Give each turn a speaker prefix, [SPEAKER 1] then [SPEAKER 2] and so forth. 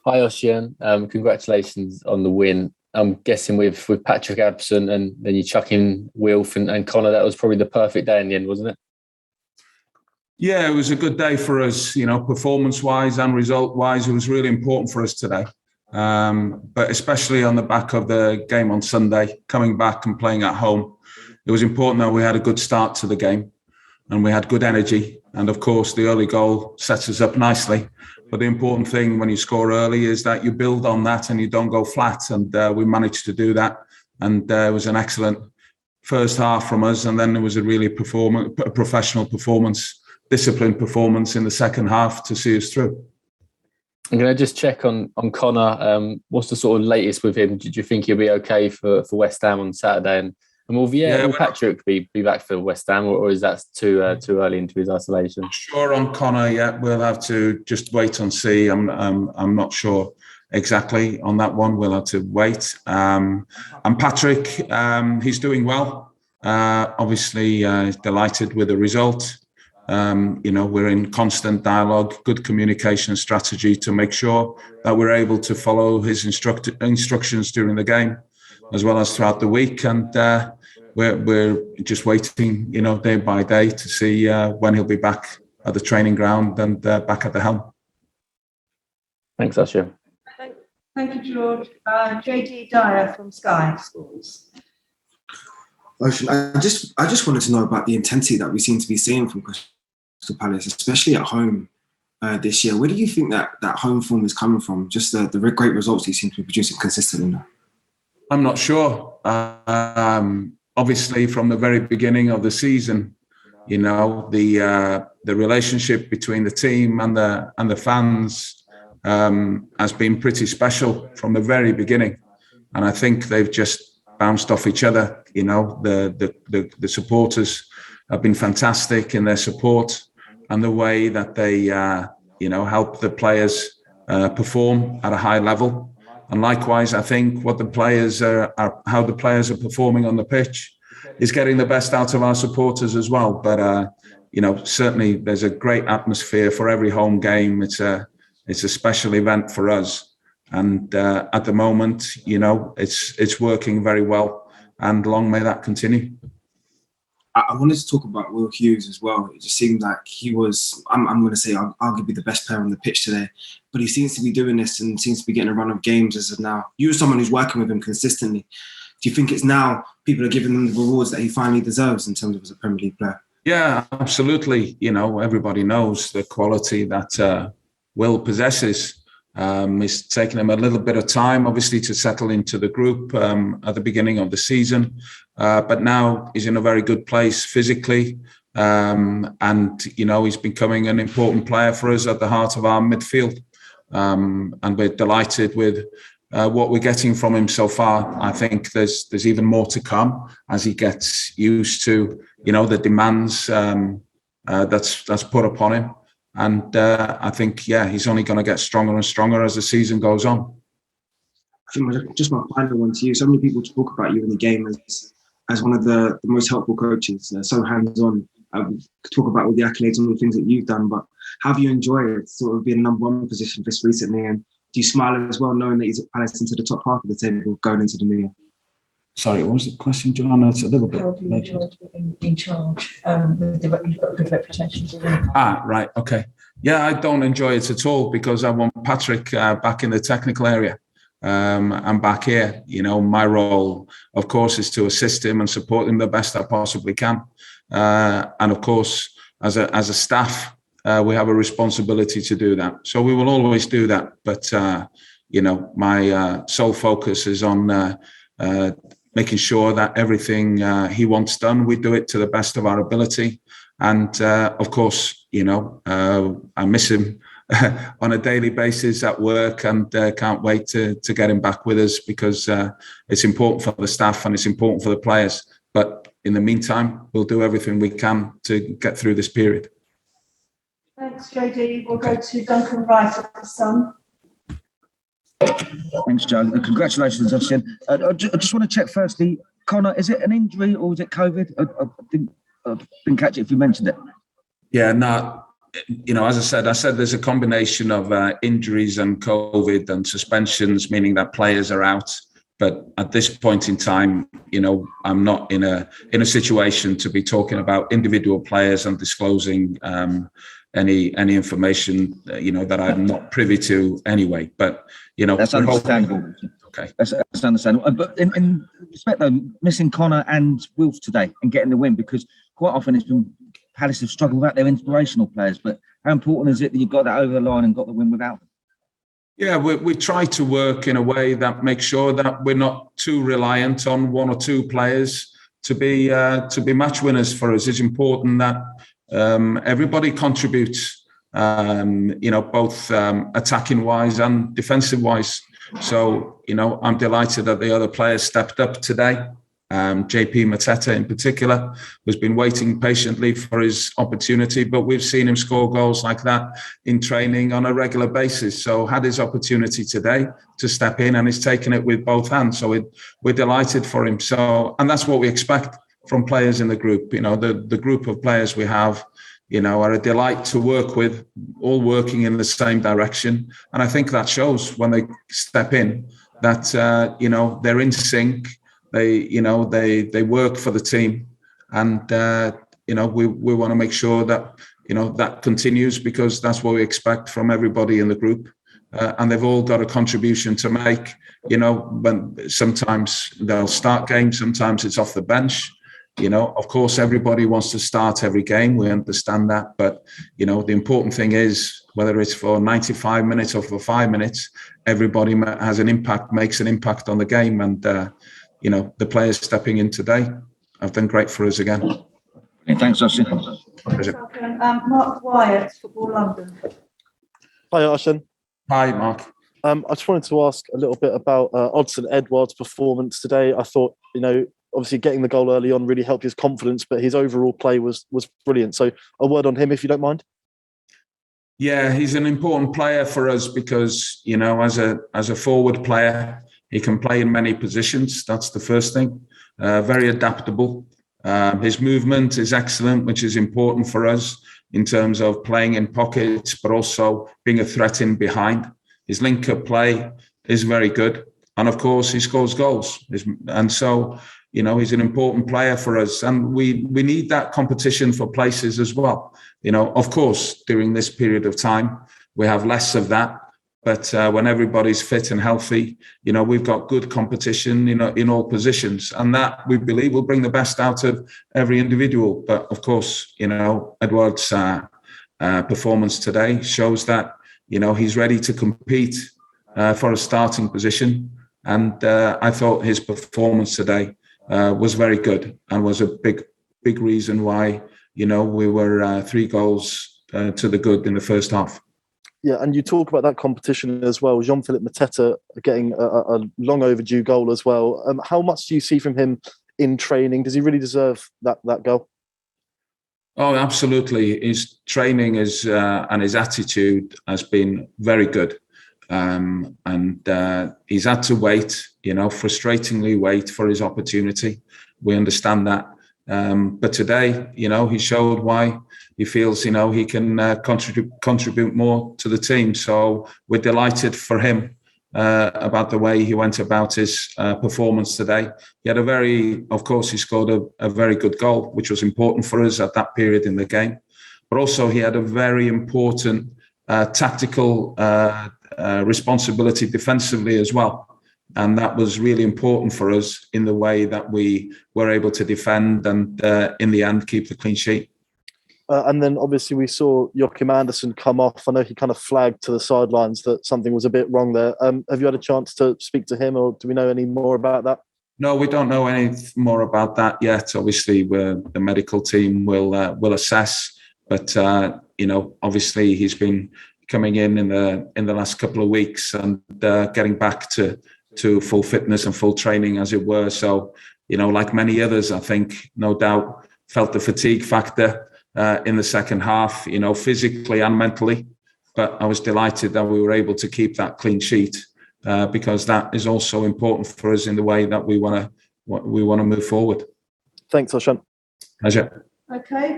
[SPEAKER 1] Hi, Osian. Congratulations on the win. I'm guessing with Patrick absent and then you chuck in Wilf and Connor, that was probably the perfect day in the end, wasn't it?
[SPEAKER 2] Yeah, it was a good day for us, performance-wise and result-wise. It was really important for us today. But especially on the back of the game on Sunday, coming back and playing at home, it was important that we had a good start to the game and we had good energy. And of course, the early goal sets us up nicely. But the important thing when you score early is that you build on that and you don't go flat. And we managed to do that. And it was an excellent first half from us. And then there was a really professional performance, disciplined performance in the second half to see us through.
[SPEAKER 1] I'm going to just check on Connor. What's the sort of latest with him? Did you think he'll be okay for West Ham on Saturday? And will Patrick be back for West Ham, or is that too early into his isolation?
[SPEAKER 2] Not sure on Connor yet. We'll have to just wait and see. I'm not sure exactly on that one. We'll have to wait. And Patrick, he's doing well. Obviously, delighted with the result. We're in constant dialogue, good communication strategy to make sure that we're able to follow his instructions during the game, as well as throughout the week. And we're just waiting, day by day to see when he'll be back at the training ground and back at the helm.
[SPEAKER 1] Thanks, Asher.
[SPEAKER 3] Thank you, George. JD Dyer from Sky Sports.
[SPEAKER 4] I just wanted to know about the intensity that we seem to be seeing from Crystal Palace, especially at home this year. Where do you think that home form is coming from? Just the great results you seem to be producing consistently now.
[SPEAKER 2] I'm not sure. Obviously, from the very beginning of the season, the relationship between the team and the fans has been pretty special from the very beginning, and I think they've just bounced off each other. The supporters have been fantastic in their support and the way that they help the players perform at a high level. And likewise, I think how the players are performing on the pitch is getting the best out of our supporters as well. But certainly there's a great atmosphere for every home game. It's a special event for us, and at the moment, it's working very well. And long may that continue.
[SPEAKER 4] I wanted to talk about Will Hughes as well. It just seemed like he was, I'm going to say, arguably the best player on the pitch today. But he seems to be doing this and seems to be getting a run of games as of now. You, as someone who's working with him consistently, do you think it's now people are giving him the rewards that he finally deserves in terms of as a Premier League player?
[SPEAKER 2] Yeah, absolutely. Everybody knows the quality that Will possesses. It's taken him a little bit of time, obviously, to settle into the group at the beginning of the season. But now he's in a very good place physically. And he's becoming an important player for us at the heart of our midfield. And we're delighted with what we're getting from him so far. I think there's even more to come as he gets used to, the demands that's put upon him. And I think, he's only going to get stronger and stronger as the season goes on.
[SPEAKER 4] I think just my final one to you. So many people talk about you in the game as one of the most helpful coaches, so hands-on. Talk about all the accolades and all the things that you've done, but how have you enjoyed sort of being number one position just recently? And do you smile as well, knowing that he's at Palace into the top half of the table going into the new year?
[SPEAKER 2] Sorry, what was the question, John? It's a little bit.
[SPEAKER 3] How have you enjoyed being in charge? You've got a good reputation.
[SPEAKER 2] Right, okay. Yeah, I don't enjoy it at all because I want Patrick back in the technical area. I'm back here. My role, of course, is to assist him and support him the best I possibly can. And of course, as a staff, we have a responsibility to do that. So we will always do that. But my sole focus is on making sure that everything he wants done, we do it to the best of our ability. And of course, I miss him on a daily basis at work, and can't wait to get him back with us because it's important for the staff and it's important for the players. But in the meantime, we'll do everything we can to get through this period.
[SPEAKER 3] Thanks, JD. We'll go to Duncan Wright at The Sun.
[SPEAKER 5] Thanks, Joe. And congratulations, Osian. I just want to check firstly, Connor, is it an injury or is it COVID? I didn't catch it if you mentioned it.
[SPEAKER 2] Yeah, no, as I said there's a combination of injuries and COVID and suspensions, meaning that players are out. But at this point in time, I'm not in a situation to be talking about individual players and disclosing any information that I'm not privy to anyway. But
[SPEAKER 5] that's understandable.
[SPEAKER 2] Okay,
[SPEAKER 5] that's understandable. But in respect though, missing Connor and Wilf today and getting the win, because quite often it's been Palace have struggled without their inspirational players. But how important is it that you got that over the line and got the win without them?
[SPEAKER 2] Yeah, we try to work in a way that makes sure that we're not too reliant on one or two players to be match winners for us. It's important that everybody contributes, both attacking wise and defensive wise. So, I'm delighted that the other players stepped up today. JP Mateta in particular has been waiting patiently for his opportunity, but we've seen him score goals like that in training on a regular basis. So had his opportunity today to step in and he's taken it with both hands. So we're delighted for him. So, and that's what we expect from players in the group. The group of players we have, are a delight to work with, all working in the same direction. And I think that shows when they step in that, they're in sync. They work for the team, and we want to make sure that that continues, because that's what we expect from everybody in the group, and they've all got a contribution to make. When sometimes they'll start games, sometimes it's off the bench. Of course, everybody wants to start every game. We understand that, but the important thing is whether it's for 95 minutes or for 5 minutes, everybody has an impact, makes an impact on the game, and. The players stepping in today have done great for us again.
[SPEAKER 5] Thanks, Osian.
[SPEAKER 3] Mark Wyatt, Football London.
[SPEAKER 6] Hi, Osian.
[SPEAKER 2] Hi, Mark.
[SPEAKER 6] I just wanted to ask a little bit about Odsonne Edouard's performance today. I thought, obviously getting the goal early on really helped his confidence, but his overall play was brilliant. So a word on him, if you don't mind.
[SPEAKER 2] Yeah, he's an important player for us because, as a forward player, he can play in many positions. That's the first thing. Very adaptable. His movement is excellent, which is important for us in terms of playing in pockets, but also being a threat in behind. His link-up play is very good. And of course, he scores goals. And so, he's an important player for us. And we need that competition for places as well. Of course, during this period of time, we have less of that. But when everybody's fit and healthy, we've got good competition in all positions. And that, we believe, will bring the best out of every individual. But of course, Edouard's performance today shows that, he's ready to compete for a starting position. And I thought his performance today was very good and was a big reason why, we were 3 goals to the good in the first half.
[SPEAKER 6] Yeah, and you talk about that competition as well. Jean-Philippe Mateta getting a long overdue goal as well. How much do you see from him in training? Does he really deserve that goal?
[SPEAKER 2] Oh, absolutely. His training and his attitude has been very good. And he's had to wait, frustratingly wait for his opportunity. We understand that. But today, he showed why he feels, he can contribute more to the team. So we're delighted for him about the way he went about his performance today. He had he scored a very good goal, which was important for us at that period in the game. But also he had a very important tactical responsibility defensively as well. And that was really important for us in the way that we were able to defend and in the end keep the clean sheet.
[SPEAKER 6] And then obviously we saw Joachim Andersen come off. I know he kind of flagged to the sidelines that something was a bit wrong there. Have you had a chance to speak to him, or do we know any more about that?
[SPEAKER 2] No, we don't know any more about that yet. Obviously, the medical team will assess. But obviously he's been coming in the last couple of weeks and getting back to full fitness and full training, as it were. So, like many others, I think, no doubt, felt the fatigue factor in the second half, physically and mentally. But I was delighted that we were able to keep that clean sheet because that is also important for us in the way that we want to move forward.
[SPEAKER 6] Thanks, Osian.
[SPEAKER 2] Pleasure.
[SPEAKER 3] Okay.